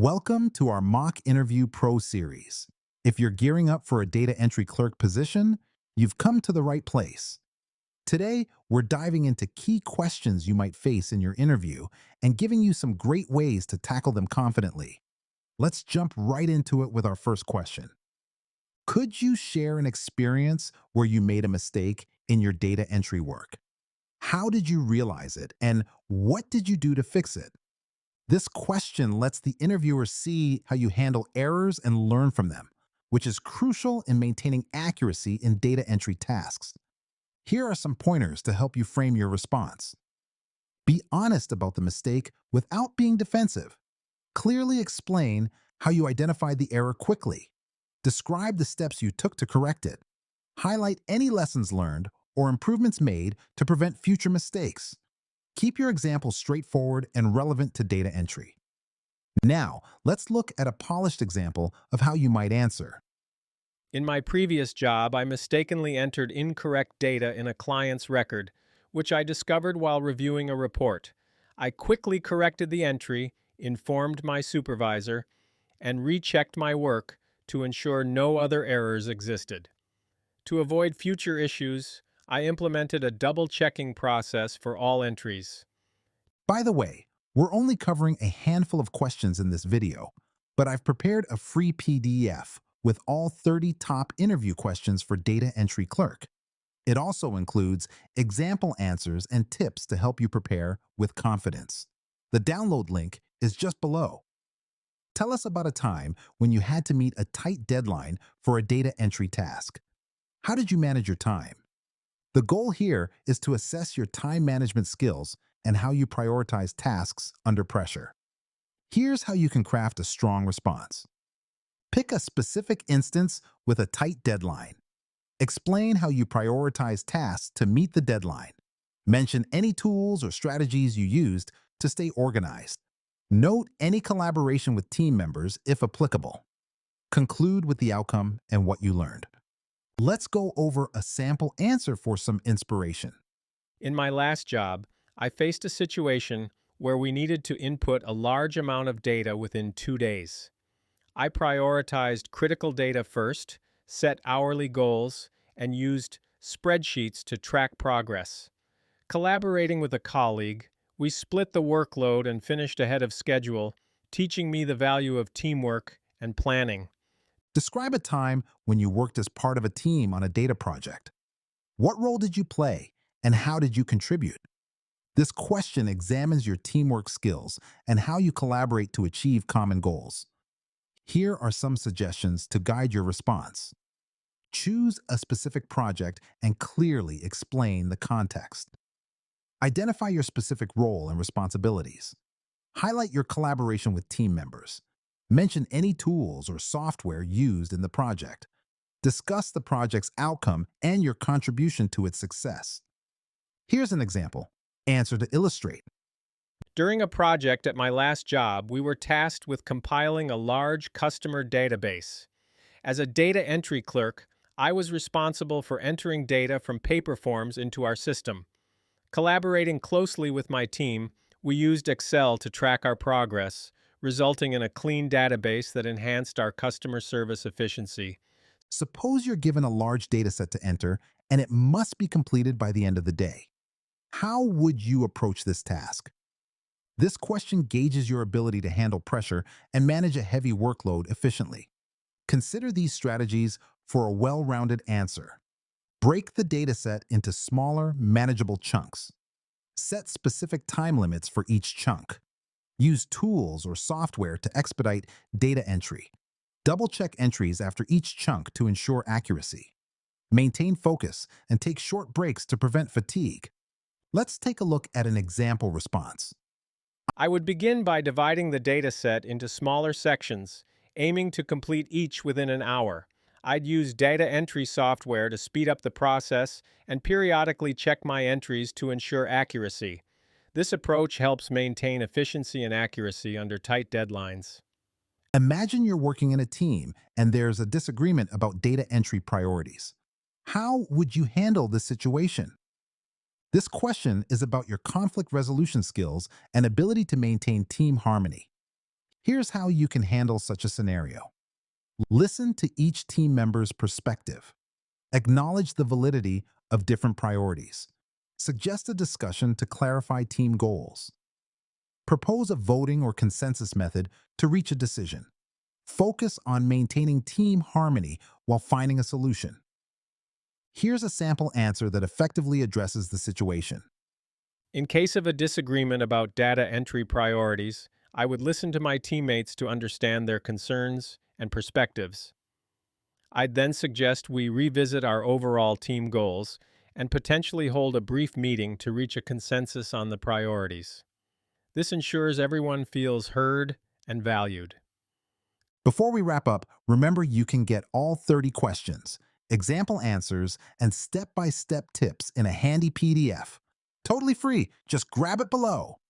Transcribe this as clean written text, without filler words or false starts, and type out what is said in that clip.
Welcome to our Mock Interview Pro series. If you're gearing up for a data entry clerk position, you've come to the right place. Today, we're diving into key questions you might face in your interview and giving you some great ways to tackle them confidently. Let's jump right into it with our first question. Could you share an experience where you made a mistake in your data entry work? How did you realize it, and what did you do to fix it? This question lets the interviewer see how you handle errors and learn from them, which is crucial in maintaining accuracy in data entry tasks. Here are some pointers to help you frame your response. Be honest about the mistake without being defensive. Clearly explain how you identified the error quickly. Describe the steps you took to correct it. Highlight any lessons learned or improvements made to prevent future mistakes. Keep your example straightforward and relevant to data entry. Now, let's look at a polished example of how you might answer. In my previous job, I mistakenly entered incorrect data in a client's record, which I discovered while reviewing a report. I quickly corrected the entry, informed my supervisor, and rechecked my work to ensure no other errors existed. To avoid future issues, I implemented a double-checking process for all entries. By the way, we're only covering a handful of questions in this video, but I've prepared a free PDF with all 30 top interview questions for Data Entry Clerk. It also includes example answers and tips to help you prepare with confidence. The download link is just below. Tell us about a time when you had to meet a tight deadline for a data entry task. How did you manage your time? The goal here is to assess your time management skills and how you prioritize tasks under pressure. Here's how you can craft a strong response. Pick a specific instance with a tight deadline. Explain how you prioritize tasks to meet the deadline. Mention any tools or strategies you used to stay organized. Note any collaboration with team members if applicable. Conclude with the outcome and what you learned. Let's go over a sample answer for some inspiration. In my last job, I faced a situation where we needed to input a large amount of data within 2 days. I prioritized critical data first, set hourly goals, and used spreadsheets to track progress. Collaborating with a colleague, we split the workload and finished ahead of schedule, teaching me the value of teamwork and planning. Describe a time when you worked as part of a team on a data project. What role did you play, and how did you contribute? This question examines your teamwork skills and how you collaborate to achieve common goals. Here are some suggestions to guide your response. Choose a specific project and clearly explain the context. Identify your specific role and responsibilities. Highlight your collaboration with team members. Mention any tools or software used in the project. Discuss the project's outcome and your contribution to its success. Here's an example. Answer to illustrate. During a project at my last job, we were tasked with compiling a large customer database. As a data entry clerk, I was responsible for entering data from paper forms into our system. Collaborating closely with my team, we used Excel to track our progress, resulting in a clean database that enhanced our customer service efficiency. Suppose you're given a large dataset to enter and it must be completed by the end of the day. How would you approach this task? This question gauges your ability to handle pressure and manage a heavy workload efficiently. Consider these strategies for a well-rounded answer. Break the dataset into smaller, manageable chunks. Set specific time limits for each chunk. Use tools or software to expedite data entry. Double-check entries after each chunk to ensure accuracy. Maintain focus and take short breaks to prevent fatigue. Let's take a look at an example response. I would begin by dividing the dataset into smaller sections, aiming to complete each within an hour. I'd use data entry software to speed up the process and periodically check my entries to ensure accuracy. This approach helps maintain efficiency and accuracy under tight deadlines. Imagine you're working in a team and there's a disagreement about data entry priorities. How would you handle this situation? This question is about your conflict resolution skills and ability to maintain team harmony. Here's how you can handle such a scenario. Listen to each team member's perspective. Acknowledge the validity of different priorities. Suggest a discussion to clarify team goals. Propose a voting or consensus method to reach a decision. Focus on maintaining team harmony while finding a solution. Here's a sample answer that effectively addresses the situation. In case of a disagreement about data entry priorities, I would listen to my teammates to understand their concerns and perspectives. I'd then suggest we revisit our overall team goals and potentially hold a brief meeting to reach a consensus on the priorities. This ensures everyone feels heard and valued. Before we wrap up, remember you can get all 30 questions, example answers, and step-by-step tips in a handy PDF. Totally free. Just grab it below.